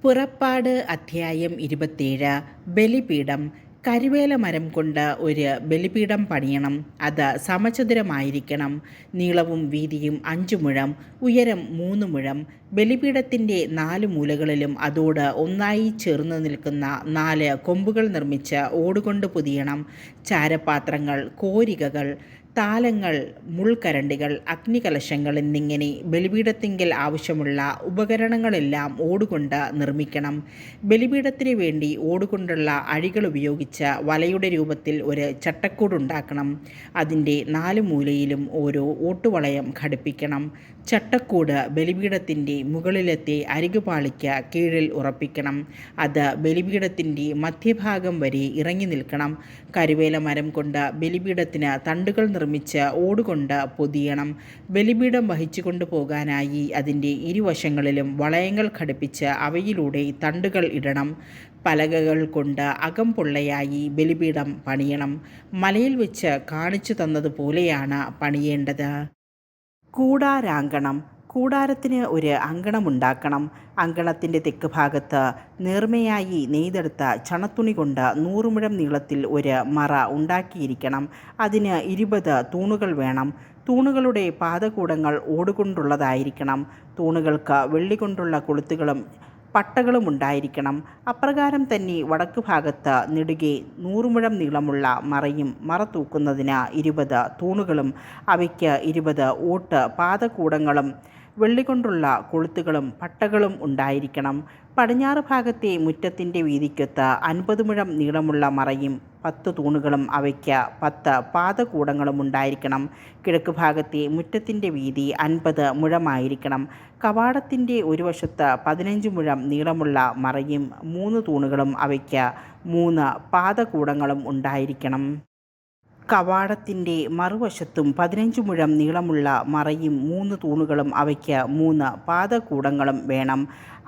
പുറപ്പാട് അധ്യായം 27. ബലിപീഠം. കരുവേല മരം കൊണ്ട് ഒരു ബലിപീഠം പണിയണം. അത് സമചതുരമായിരിക്കണം. നീളവും വീതിയും 5 മുഴം, ഉയരം 3 മുഴം. ബലിപീഠത്തിൻ്റെ 4 മൂലകളിലും അതോട് ഒന്നായി ചേർന്ന് നിൽക്കുന്ന 4 കൊമ്പുകൾ നിർമ്മിച്ച് ഓടുകൊണ്ട് പൊതിയണം. ചാരപാത്രങ്ങൾ, കോരികകൾ, താലങ്ങൾ, മുൾക്കരണ്ടികൾ, അഗ്നികലശങ്ങൾ എന്നിങ്ങനെ ബലിപീഠത്തിങ്കൽ ആവശ്യമുള്ള ഉപകരണങ്ങളെല്ലാം ഓടുകൊണ്ട് നിർമ്മിക്കണം. ബലിപീഠത്തിന് വേണ്ടി ഓടുകൊണ്ടുള്ള അഴികൾ ഉപയോഗിച്ച് വലയുടെ രൂപത്തിൽ ഒരു ചട്ടക്കൂടുണ്ടാക്കണം. അതിൻ്റെ 4 മൂലയിലും ഓരോ ഓട്ടുവളയം ഘടിപ്പിക്കണം. ചട്ടക്കൂട് ബലിപീഠത്തിൻ്റെ മുകളിലത്തെ അരികുപാളിക്ക് കീഴിൽ ഉറപ്പിക്കണം. അത് ബലിപീഠത്തിൻ്റെ മധ്യഭാഗം വരെ ഇറങ്ങി നിൽക്കണം. കരുവേല മരം കൊണ്ട് ബലിപീഠത്തിന് തണ്ടുകൾ നിർമ്മിച്ച് ഓടുകൊണ്ട് പൊതിയണം. ബലിപീഠം വഹിച്ചു കൊണ്ടുപോകാനായി അതിൻ്റെ ഇരുവശങ്ങളിലും വളയങ്ങൾ ഘടിപ്പിച്ച് അവയിലൂടെ തണ്ടുകൾ ഇടണം. പലകകൾ കൊണ്ട് അകം പൊള്ളയായി ബലിപീഠം പണിയണം. മലയിൽ വെച്ച് കാണിച്ചു തന്നതുപോലെയാണ് പണിയേണ്ടത്. കൂടാരാങ്കണം. കൂടാരത്തിന് ഒരു അങ്കണമുണ്ടാക്കണം. അങ്കണത്തിൻ്റെ തെക്ക് ഭാഗത്ത് നേർമയായി നെയ്തെടുത്ത ചണത്തുണി കൊണ്ട് 100 മുഴം നീളത്തിൽ ഒരു മറ ഉണ്ടാക്കിയിരിക്കണം. അതിന് 20 തൂണുകൾ വേണം. തൂണുകളുടെ പാദകൂടങ്ങൾ ഓടുകൊണ്ടുള്ളതായിരിക്കണം. തൂണുകൾക്ക് വെള്ളി കൊണ്ടുള്ള കൊളുത്തുകളും പട്ടകളും ഉണ്ടായിരിക്കണം. അപ്രകാരം തന്നെ വടക്ക് ഭാഗത്ത് നെടുകെ 100 മുഴം നീളമുള്ള മറയും മറ തൂക്കുന്നതിന് 20 തൂണുകളും അവയ്ക്ക് 20 ഓട്ട് പാദകൂടങ്ങളും വെള്ളികൊണ്ടുള്ള കൊളുത്തുകളും പട്ടകളും ഉണ്ടായിരിക്കണം. പടിഞ്ഞാറ് ഭാഗത്തെ മുറ്റത്തിൻ്റെ വീതിക്കൊത്ത് 50 മുഴം നീളമുള്ള മറയും 10 തൂണുകളും അവയ്ക്ക് 10 പാദകൂടങ്ങളും ഉണ്ടായിരിക്കണം. കിഴക്ക് ഭാഗത്തെ മുറ്റത്തിൻ്റെ വീതി 50 മുഴമായിരിക്കണം. കവാടത്തിൻ്റെ ഒരു വശത്ത് 15 മുഴം നീളമുള്ള മറയും 3 തൂണുകളും അവയ്ക്ക് 3 പാദകൂടങ്ങളും ഉണ്ടായിരിക്കണം. കവാടത്തിൻ്റെ മറുവശത്തും 15 മുഴം നീളമുള്ള മറയും 3 തൂണുകളും അവയ്ക്ക് 3 പാദകൂടങ്ങളും വേണം.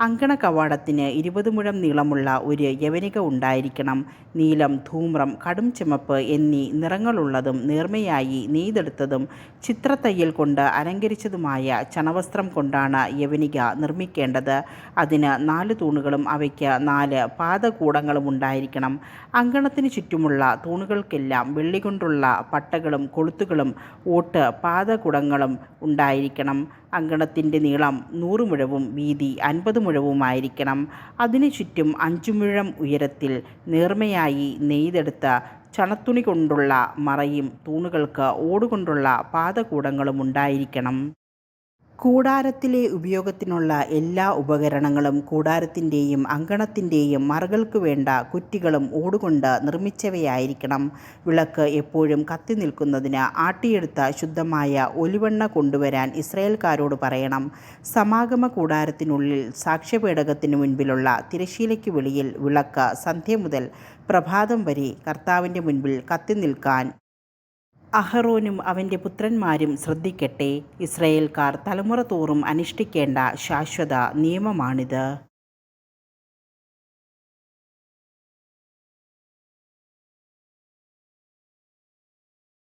അങ്കണ കവാടത്തിന് 20 മുഴം നീളമുള്ള ഒരു യവനിക ഉണ്ടായിരിക്കണം. നീലം, ധൂമ്രം, കടും ചുമപ്പ് എന്നീ നിറങ്ങളുള്ളതും നേർമയായി നെയ്തെടുത്തതും ചിത്രത്തയ്യൽ കൊണ്ട് അലങ്കരിച്ചതുമായ ചണവസ്ത്രം കൊണ്ടാണ് യവനിക നിർമ്മിക്കേണ്ടത്. അതിന് 4 തൂണുകളും അവയ്ക്ക് 4 പാദകൂടങ്ങളും ഉണ്ടായിരിക്കണം. അങ്കണത്തിന് ചുറ്റുമുള്ള തൂണുകൾക്കെല്ലാം വെള്ളികൊണ്ടുള്ള പട്ടകളും കൊളുത്തുകളും ഓട്ട് പാദകുടങ്ങളും ഉണ്ടായിരിക്കണം. അങ്കണത്തിൻ്റെ നീളം 100 മുഴവും വീതി 50 മുഴവുമായിരിക്കണം. അതിനു ചുറ്റും 5 മുഴം ഉയരത്തിൽ നേർമയായി നെയ്തെടുത്ത ചണത്തുണി കൊണ്ടുള്ള മറയും തൂണുകൾക്ക് ഓടുകൊണ്ടുള്ള പാദകൂടങ്ങളും ഉണ്ടായിരിക്കണം. കൂടാരത്തിലെ ഉപയോഗത്തിനുള്ള എല്ലാ ഉപകരണങ്ങളും കൂടാരത്തിൻ്റെയും അങ്കണത്തിൻ്റെയും മറകൾക്ക് വേണ്ട കുറ്റികളും ഓടുകൊണ്ട് നിർമ്മിച്ചവയായിരിക്കണം. വിളക്ക് എപ്പോഴും കത്തി നിൽക്കുന്നതിന് ആട്ടിയെടുത്ത ശുദ്ധമായ ഒലിവെണ്ണ കൊണ്ടുവരാൻ ഇസ്രായേൽക്കാരോട് പറയണം. സമാഗമ കൂടാരത്തിനുള്ളിൽ സാക്ഷ്യപേടകത്തിനു മുൻപിലുള്ള തിരശ്ശീലയ്ക്ക് വെളിയിൽ വിളക്ക് സന്ധ്യ മുതൽ പ്രഭാതം വരെ കർത്താവിൻ്റെ മുൻപിൽ കത്തി നിൽക്കാൻ അഹറോനും അവൻ്റെ പുത്രന്മാരും ശ്രദ്ധിക്കട്ടെ. ഇസ്രായേൽക്കാർ തലമുറ തോറും അനുഷ്ഠിക്കേണ്ട ശാശ്വത നിയമമാണിത്.